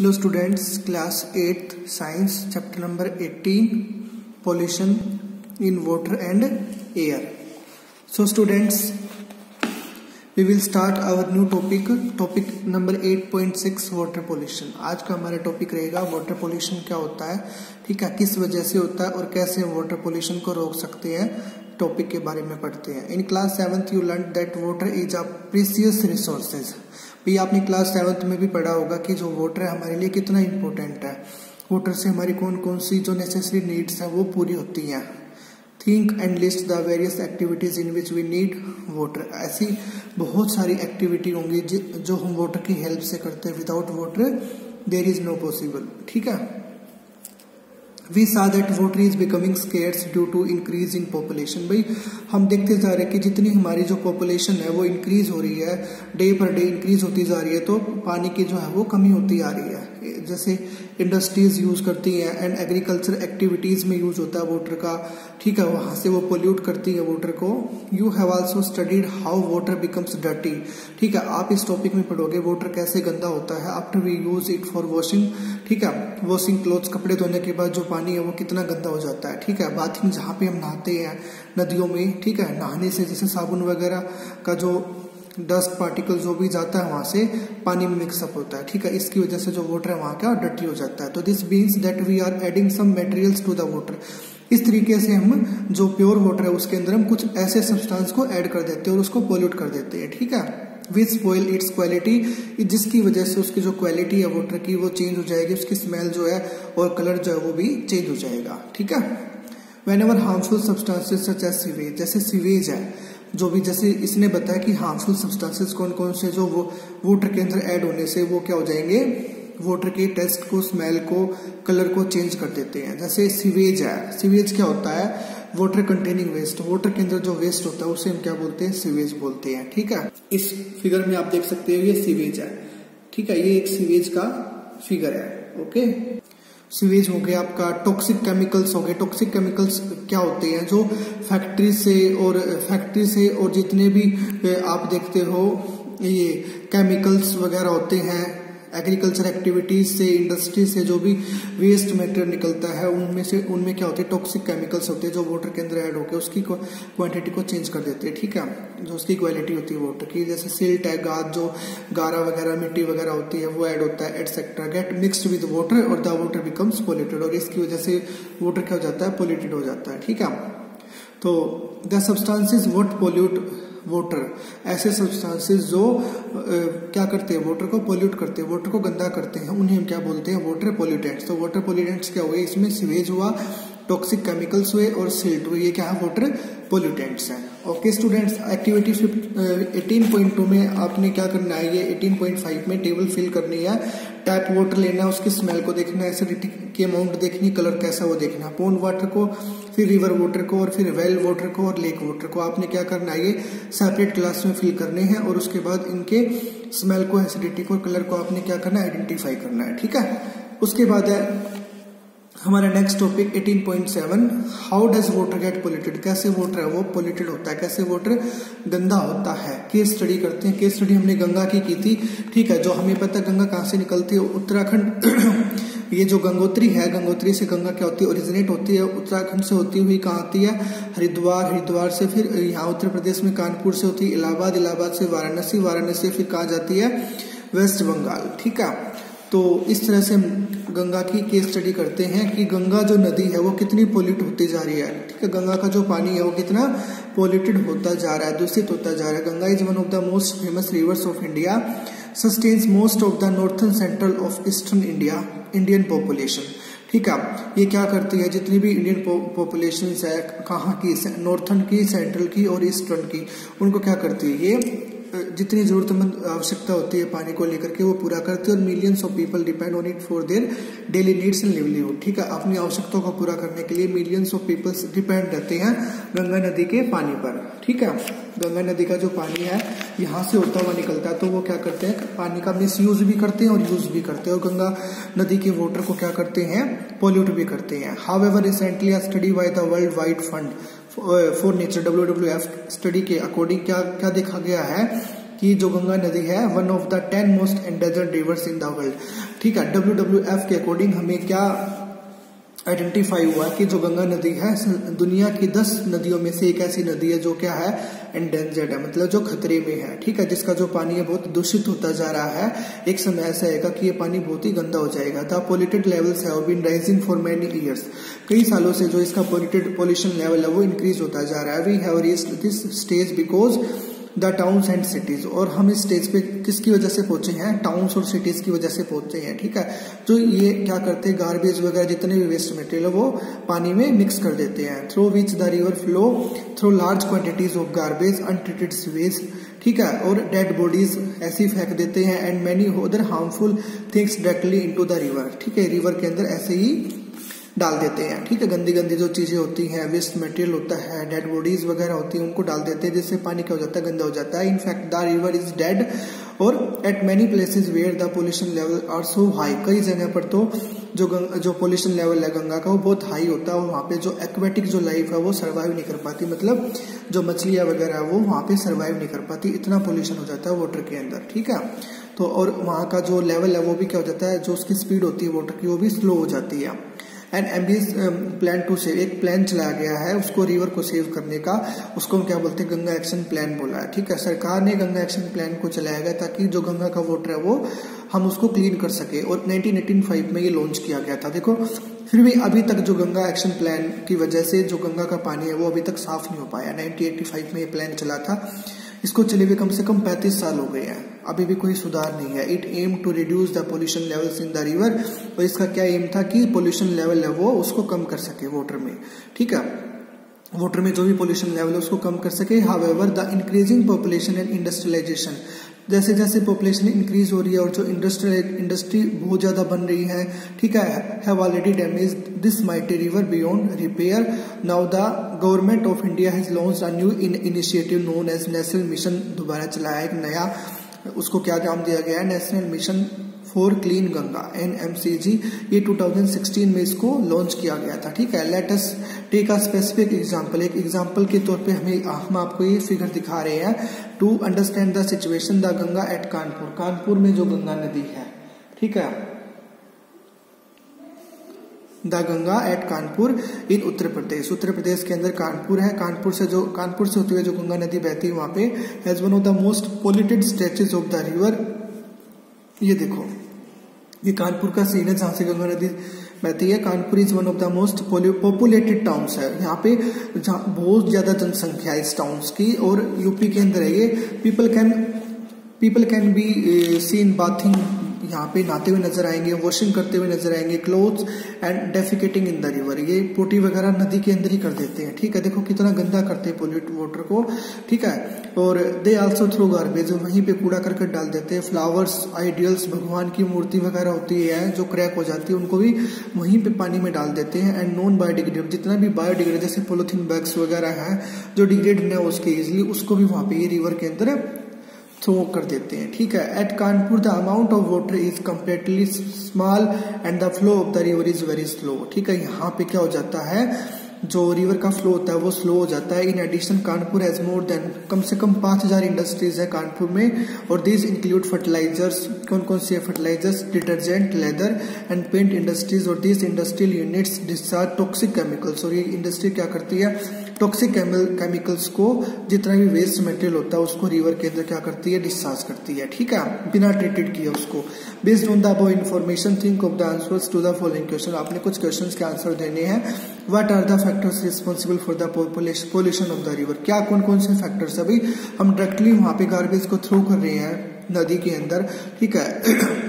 Hello students, class 8th science chapter number 18 pollution in water and air. So students, we will start our new topic number 8.6 water pollution. आज का हमारा topic रहेगा water pollution क्या होता है, ठीक है, किस वजह से होता है और कैसे हम वाटर पोल्यूशन को रोक सकते हैं, टॉपिक के बारे में पढ़ते हैं। In class 7th you learn that water is a precious resources. भी आपने क्लास 7th में भी पढ़ा होगा कि जो वाटर है हमारे लिए कितना इंपॉर्टेंट है। वाटर से हमारी कौन कौन सी जो नेसेसरी नीड्स है वो पूरी होती हैं। Think and list the various activities in which we need water. ऐसी बहुत सारी एक्टिविटी होंगी जो हम वाटर की हेल्प से करते हैं। Without water there is no possible, ठीक है। We saw that water is becoming scarce due to increase in population। भाई हम देखते जा रहे हैं कि जितनी हमारी जो पॉपुलेशन है वो इंक्रीज हो रही है, डे पर डे इंक्रीज होती जा रही है, तो पानी की जो है वो कमी होती आ रही है। जैसे इंडस्ट्रीज यूज करती हैं एंड एग्रीकल्चर एक्टिविटीज में यूज होता है वाटर का, ठीक है, वहां से वो पोल्यूट करती है वाटर को। You have also studied how water becomes dirty, ठीक है, आप इस टॉपिक में पढ़ोगे वाटर कैसे गंदा होता है after we use it for washing, ठीक है, वॉशिंग क्लोथ्स, कपड़े धोने के बाद जो पानी है वो कितना गंदा हो जाता है, ठीक है। बाथिंग जहाँ पे हम नहाते हैं नदियों में, ठीक है, नहाने से जैसे साबुन वगैरह का जो डस्ट पार्टिकल जो भी जाता है वहां से पानी में मिक्सअप होता है, ठीक है, इसकी वजह से जो वाटर है वहां का डर्टी हो जाता है। तो this means that we are adding some materials to the water. इस तरीके से हम जो प्योर वाटर है उसके अंदर हम कुछ ऐसे सब्सटेंस को ऐड कर देते हैं और उसको पोल्यूट कर देते हैं, ठीक है। विच स्पॉइल इट्स क्वालिटी, जिसकी वजह से उसकी जो क्वालिटी है वाटर की वो चेंज हो जाएगी, उसकी स्मेल जो है और कलर जो है वो भी चेंज हो जाएगा, ठीक है। Whenever harmful substances such as sewage, जैसे सीवेज है जो भी, जैसे इसने बताया कि हार्मफुल सब्सटेंसेस कौन कौन से जो वो वाटर के अंदर ऐड होने से वो क्या हो जाएंगे, वाटर के टेस्ट को, स्मेल को, कलर को चेंज कर देते हैं। जैसे सीवेज है, सीवेज क्या होता है, वाटर कंटेनिंग वेस्ट, वाटर के अंदर जो वेस्ट होता है उसे हम क्या बोलते हैं, सीवेज बोलते हैं, ठीक है। इस फिगर में आप देख सकते हो ये सीवेज है, ठीक है, ये एक सीवेज का फिगर है, ओके। सीवेज हो गया आपका। टॉक्सिक केमिकल्स हो गए। टॉक्सिक केमिकल्स क्या होते हैं, जो फैक्ट्री से और जितने भी आप देखते हो ये केमिकल्स वगैरह होते हैं, एग्रीकल्चर एक्टिविटीज से, इंडस्ट्री से जो भी वेस्ट मटेरियल निकलता है उनमें क्या होते हैं, टॉक्सिक केमिकल्स होते हैं जो वाटर के अंदर ऐड होकर उसकी क्वांटिटी को चेंज कर देते हैं, ठीक है, जो उसकी क्वालिटी होती है वाटर की। जैसे सिल्ट है, जो गारा वगैरह, मिट्टी वगैरह होती है वो ऐड होता है, etcetera, get mixed with water और द वाटर बिकम्स पोल्यूटेड, और इसकी वजह से वाटर क्या हो जाता है, पोल्यूटेड हो जाता है, ठीक है। तो the substances what pollute water, ऐसे सब्सटेंसेस जो क्या करते हैं, वाटर को पोल्यूट करते हैं, वाटर को गंदा करते हैं, उन्हें हम क्या बोलते हैं, वाटर पोल्यूटेंट्स। तो वाटर पोल्यूटेंट्स क्या हुए, इसमें सीवेज हुआ, टॉक्सिक केमिकल्स हुए और सिल्ट हुए, ये क्या है, वाटर पोल्यूटेंट्स हैं। ओके स्टूडेंट्स, एक्टिविटी 18.2 में आपने क्या करना है, ये 18.5 में टेबल फिल करनी है। टैप वाटर लेना है, उसकी स्मेल को देखना है, एसिडिटी की अमाउंट देखनी, कलर कैसा वो देखना, पॉन्ड वाटर को, फिर रिवर वाटर को, और फिर वेल वाटर को और लेक वाटर को आपने क्या करना है, ये सेपरेट क्लास में फिल करने हैं, और उसके बाद इनके स्मेल को, एसिडिटी को, कलर को आपने क्या करना है, आइडेंटिफाई करना है, ठीक है। उसके बाद है हमारा next topic 18.7 how does water get polluted, कैसे वाटर है वो पोल्यूटेड होता है, कैसे वाटर गंदा होता है। केस स्टडी करते हैं। केस स्टडी हमने गंगा की थी, ठीक है, जो हमें पता है गंगा कहाँ से निकलती है, उत्तराखंड। ये जो गंगोत्री है, गंगोत्री से गंगा क्या होती है, ओरिजिनेट होती है, उत्तराखंड से होती हुई कहाँ आती है, हरिद्वार, हरिद्वार से फिर यहाँ उत्तर प्रदेश में कानपुर से होती है इलाहाबाद, इलाहाबाद से वाराणसी, वाराणसी से फिर कहाँ जाती है, वेस्ट बंगाल, ठीक है। तो इस तरह से हम गंगा की केस स्टडी करते हैं कि गंगा जो नदी है वो कितनी पोल्यूट होती जा रही है, ठीक है, गंगा का जो पानी है वो कितना पोल्यूटेड होता जा रहा है, दूषित होता जा रहा है। Ganga is one of the most famous reverse of India, sustains most of the northern central of eastern Indian population, ठीक है। ये क्या करती है, जितनी भी इंडियन पॉपुलेशन है, कहाँ की, नॉर्थन की, सेंट्रल की और ईस्टर्न की, उनको क्या करती है, ये जितनी जरूरतमंद आवश्यकता होती है पानी को लेकर के वो पूरा करते हैं, और millions of people depend on it for their daily needs and livelihood, ठीक है। अपनी आवश्यकताओं को पूरा करने के लिए मिलियंस ऑफ पीपल्स डिपेंड रहते हैं गंगा नदी के पानी पर, ठीक है। गंगा नदी का जो पानी है यहाँ से होता हुआ निकलता है, तो वो क्या करते हैं, पानी का मिस यूज भी करते हैं और यूज भी करते हैं, और गंगा नदी के वाटर को क्या करते हैं, पोल्यूट भी करते हैं। However recently a study by the world wide fund for nature, WWF study के अकॉर्डिंग क्या देखा गया है कि जो गंगा नदी है one of the 10 most endangered reverse in the world. ठीक है, WWF के अकॉर्डिंग हमें क्या आइडेंटिफाई हुआ कि जो गंगा नदी है दुनिया की 10 नदियों में से एक ऐसी नदी है जो क्या है एंडेंजर्ड है, मतलब जो खतरे में है। ठीक है, जिसका जो पानी है बहुत दूषित होता जा रहा है। एक समय ऐसा आएगा कि ये पानी बहुत ही गंदा हो जाएगा। The polluted levels have been rising for many years, कई सालों से जो इसका पोल्यूशन लेवल है वो इंक्रीज होता जा रहा है। We have reached this stage because the towns and cities, और हम इस स्टेज पे किसकी वजह से पहुंचे हैं, टाउन्स और सिटीज की वजह से पहुंचे हैं। ठीक है, तो ये क्या करते हैं, गार्बेज वगैरह जितने भी वेस्ट मटेरियल है वो पानी में मिक्स कर देते हैं। Through which the river flow through large quantities of garbage untreated sewage. ठीक है, और डेड बॉडीज ऐसी फेंक देते हैं and many other harmful things directly into the river. ठीक है, रिवर के अंदर ऐसे ही डाल देते हैं। ठीक है, गंदी गंदी जो चीजें होती हैं, वेस्ट मटेरियल होता है, डेड बॉडीज वगैरह होती है, उनको डाल देते हैं, जिससे पानी क्या हो जाता है, गंदा हो जाता है। In fact the river is dead, और at many places where the pollution level are so high, कई जगह पर तो जो पोल्यूशन लेवल है गंगा का वो बहुत हाई होता है, और वहाँ पे जो एक्वेटिक जो लाइफ है वो सर्वाइव नहीं कर पाती, मतलब जो मछलियां वगैरह है वो वहाँ पे सर्वाइव नहीं कर पाती, इतना पोल्यूशन हो जाता है वाटर के अंदर। ठीक है, तो और वहाँ का जो लेवल है वो भी क्या हो जाता है, जो उसकी स्पीड होती है वाटर की वो भी स्लो हो जाती है। एंड एम्बिस प्लान टू सेव, एक प्लान चलाया गया है उसको रिवर को सेव करने का, उसको हम क्या बोलते हैं, गंगा एक्शन प्लान बोला है। ठीक है, सरकार ने गंगा एक्शन प्लान को चलाया गया ताकि जो गंगा का वाटर है वो हम उसको क्लीन कर सके, और 1985 में ये लॉन्च किया गया था। देखो फिर भी अभी तक जो गंगा एक्शन प्लान की वजह से जो गंगा का पानी है वो अभी तक साफ नहीं हो पाया। 1985 में ये प्लान चला था, इसको चले हुए कम से कम 35 साल हो गए हैं, अभी भी कोई सुधार नहीं है। It aim to reduce the pollution levels in the river, और इसका क्या एम था कि पोल्यूशन लेवल है वो उसको कम कर सके वाटर में। ठीक है, वाटर में जो भी पोल्यूशन लेवल है उसको कम कर सके। However the increasing population and industrialisation, जैसे जैसे पॉपुलेशन इंक्रीज हो रही है और जो इंडस्ट्री बहुत ज्यादा बन रही है, ठीक है, have already damaged this mighty river beyond repair. Now the government of India has launched a new initiative known as national mission, दोबारा चलाया एक नया, उसको क्या नाम दिया गया है, national mission for clean Ganga, NMCG। ये 2016 में इसको लॉन्च किया गया था। ठीक है, let us take a specific example, एक एग्जांपल के तौर पे हम आपको ये फिगर दिखा रहे हैं to understand the situation. The Ganga at Kanpur, Kanpur में जो गंगा नदी है, ठीक है, the Ganga at Kanpur in Uttar Pradesh, Uttar Pradesh के अंदर कानपुर है। कानपुर से होते हुए जो गंगा नदी बहती है वहां पे has one of the most polluted stretches of the river. ये देखो, ये कानपुर का सीन है जहां से गंगा नदी बहती है। Kanpur is one of the most populated towns है, यहाँ पे बहुत ज्यादा जनसंख्या है इस टाउन्स की, और यूपी के अंदर है ये। People can be seen bathing, यहाँ पे नहाते हुए नजर आएंगे, वॉशिंग करते हुए नजर आएंगे, clothes and defecating in the river, ये पोटी वगैरह नदी के अंदर ही कर देते हैं। ठीक है, देखो कितना गंदा करते हैं पोल्यूट वाटर को। ठीक है, और दे आल्सो थ्रू गार्बेज, वहीं पे कूड़ा करकट डाल देते हैं। फ्लावर्स, आइडियल्स, भगवान की मूर्ति वगैरह होती है जो क्रैक हो जाती है उनको भी वहीं पे पानी में डाल देते हैं। एंड नॉन बायोडिग्रेडेबल, जितना भी बायोडिग्रेडेबल जैसे पॉलिथीन बैग्स वगैरह है जो डिग्रेड न हो उसके इजिली, उसको भी वहां पे ये रिवर के अंदर थ्रो कर देते हैं। ठीक है, at Kanpur the amount of water is comparatively small and the flow of the river is very slow. ठीक है, यहाँ पे क्या हो जाता है, जो रिवर का फ्लो होता है वो स्लो हो जाता है। In addition Kanpur has more than, कम से कम 5000 इंडस्ट्रीज है कानपुर में, और दिस इंक्लूड फर्टिलाइजर्स, कौन कौन सी है, fertilisers, detergent, leather and paint industries, और this industrial units discharge toxic chemicals, और ये इंडस्ट्री क्या करती है, टॉक्सिक केमिकल्स को, जितना भी वेस्ट मटेरियल होता है उसको रिवर के अंदर क्या करती है, डिस्चार्ज करती है। ठीक है, बिना ट्रीटेड किए उसको। Based on the above information think of the answers to the following question, आपने कुछ क्वेश्चंस के आंसर देने हैं। व्हाट आर द फैक्टर्स रिस्पॉन्सिबल फॉर द पोल्यूशन ऑफ द रिवर, क्या कौन कौन से फैक्टर्स, अभी हम डायरेक्टली वहां पे गार्बेज को थ्रो कर रहे हैं नदी के अंदर। ठीक है,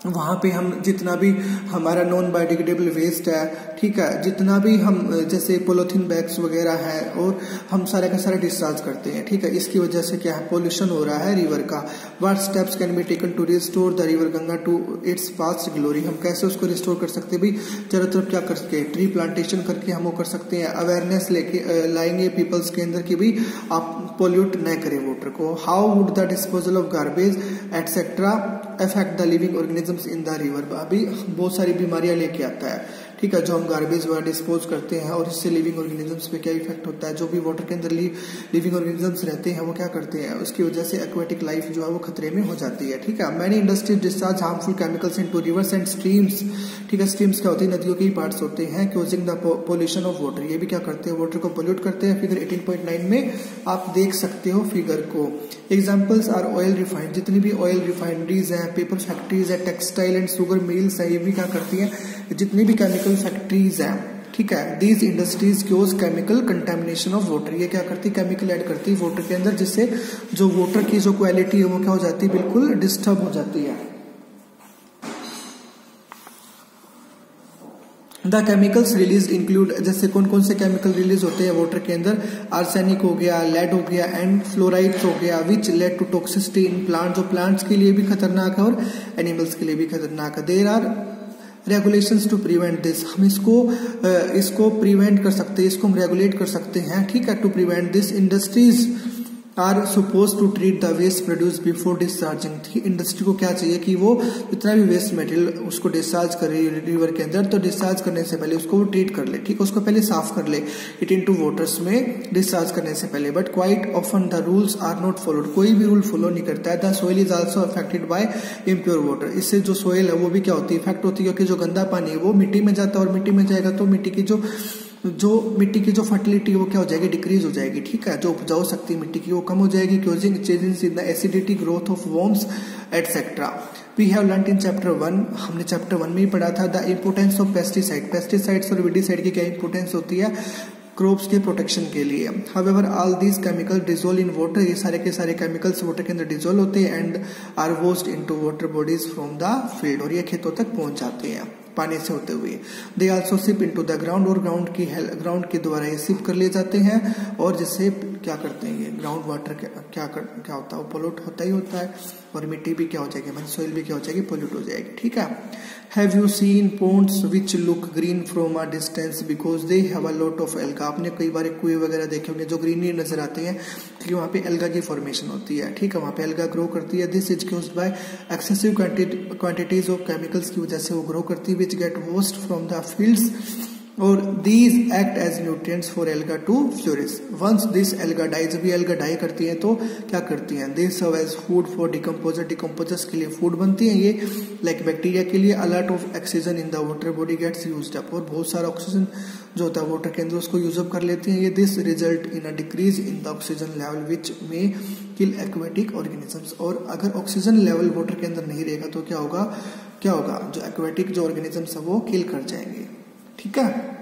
वहां पे हम जितना भी हमारा नॉन बायोडिग्रेडेबल वेस्ट है, ठीक है, जितना भी हम जैसे पॉलिथीन बैग्स वगैरह है, और हम सारे का सारा डिस्चार्ज करते हैं। ठीक है, इसकी वजह से क्या है, पोल्यूशन हो रहा है रिवर का। What steps can be taken to restore the river Ganga to its past glory, हम कैसे उसको रिस्टोर कर सकते हैं भाई, चारों तरफ क्या कर सकते हैं, ट्री प्लांटेशन करके हम वो कर सकते हैं। अवेयरनेस लेके लाएंगे पीपल्स के अंदर कि भाई आप पोल्यूट न करें वाटर को। How would the disposal of garbage etcetera affect the living organisms in the river, अभी बहुत सारी बीमारियां लेके आता है। ठीक है, जो हम गार्बेज वगैरह डिस्पोज करते हैं, और इससे लिविंग ऑर्गेनिजम्स पे क्या इफेक्ट होता है। जो भी वाटर के अंदर लिविंग ऑर्गेनिजम्स रहते हैं वो क्या करते हैं, उसकी वजह से एक्वेटिक लाइफ जो है वो खतरे में हो जाती है। ठीक है, many industries discharge harmful chemicals into reverse and streams. ठीक है, स्ट्रीम्स क्या होती है, नदियों के ही पार्ट्स होते हैं, क्लोजिंग द पोल्यूशन ऑफ वाटर। ये भी क्या करते हैं, वाटर को पोल्यूट करते हैं। फिगर 18.9 में आप देख सकते हो फिगर को। एग्जाम्पल्स आर ऑयल रिफाइंड, जितनी भी ऑयल रिफाइनरीज हैं, पेपर फैक्ट्रीज है, टेक्सटाइल एंड शुगर मिल्स है, ये भी क्या करती हैं, जितनी भी केमिकल फैक्ट्रीज हैं। ठीक है, these industries chaos chemical contamination of water. ये क्या करती है, केमिकल ऐड करती है वाटर के अंदर, जिससे जो वाटर की जो क्वालिटी है वो क्या हो जाती है, बिल्कुल डिस्टर्ब हो जाती है। द केमिकल्स रिलीज इंक्लूड, जैसे कौन कौन से केमिकल रिलीज होते हैं वाटर के अंदर, आर्सेनिक हो गया, लेड हो गया एंड फ्लोराइड्स हो गया, which led to toxicity in plant, जो प्लांट्स के लिए भी खतरनाक है और एनिमल्स के लिए भी खतरनाक है। There are regulations to prevent this, हम इसको प्रिवेंट कर सकते हैं, इसको हम रेगुलेट कर सकते हैं। ठीक है, to prevent this industries are suppose to treat the waste produce before discharging. Industry को क्या चाहिए कि वो जितना भी वेस्ट मटेरियल उसको डिस्चार्ज करे रिवर के अंदर, तो डिस्चार्ज करने से पहले उसको वो ट्रीट कर ले। ठीक है, उसको पहले साफ कर ले इट इनटू वाटर्स में डिस्चार्ज करने से पहले। But quite often the rules are not followed, कोई भी रूल फॉलो नहीं करता है। The soil is also affected by impure water, इससे जो सोइल है वो भी क्या होती है, इफेक्ट होती है, क्योंकि जो गंदा पानी है वो मिट्टी में जाता है, और मिट्टी में जाएगा तो मिट्टी की जो फर्टिलिटी है वो क्या हो जाएगी, डिक्रीज हो जाएगी। ठीक है, जो उपजाऊ शक्ति मिट्टी की वो कम हो जाएगी, causing changes in the acidity, growth of worms etcetera. We have learned in chapter 1, हमने चैप्टर 1 में ही पढ़ा था, the importance of pesticide. Pesticides और विडिसाइड की क्या इंपोर्टेंस होती है क्रॉप्स के प्रोटेक्शन के लिए। However all these chemical dissolve in water, ये सारे के सारे केमिकल्स वाटर के अंदर डिजोल्व होते हैं and are washed into water bodies from the field, और ये खेतों तक पहुंच जाते हैं पानी से होते हुए। They also seep into the ground, और ग्राउंड के द्वारा ये सिप कर लिए जाते हैं, और जिससे क्या करते हैं, ये ग्राउंड वाटर क्या होता है, वो पोल्यूट होता ही होता है, और मिट्टी भी क्या हो जाएगी, हमारी सोइल भी क्या हो जाएगी, पोल्यूट हो जाएगी। ठीक है, have you seen ponds which look green from a distance because they have a lot of alga. आपने कई बार कुएं वगैरह देखे होंगे जो ग्रीनरी नजर आते हैं, क्योंकि वहाँ पे एल्गा की फॉर्मेशन होती है। ठीक है, वहाँ पे एल्गा ग्रो करती है। This is caused by excessive quantities of chemicals की वजह से वो ग्रो करती है, which get washed from the fields, और these act as nutrients for alga to flourish. Once this alga dies, जब ये alga die करती हैं तो क्या करती हैं, they serve as food for decomposer, decomposers के लिए फूड बनती हैं ये, like बैक्टीरिया के लिए। a lot of oxygen in the water body gets used up, और बहुत सारा ऑक्सीजन जो होता है वाटर के अंदर उसको यूज अप कर लेती हैं ये। this result in a decrease in the oxygen level which may kill aquatic organisms, और अगर ऑक्सीजन लेवल वाटर के अंदर नहीं रहेगा तो क्या होगा, जो एक्वेटिक जो ऑर्गेनिजम्स है वो किल कर जाएंगे। ठीक है।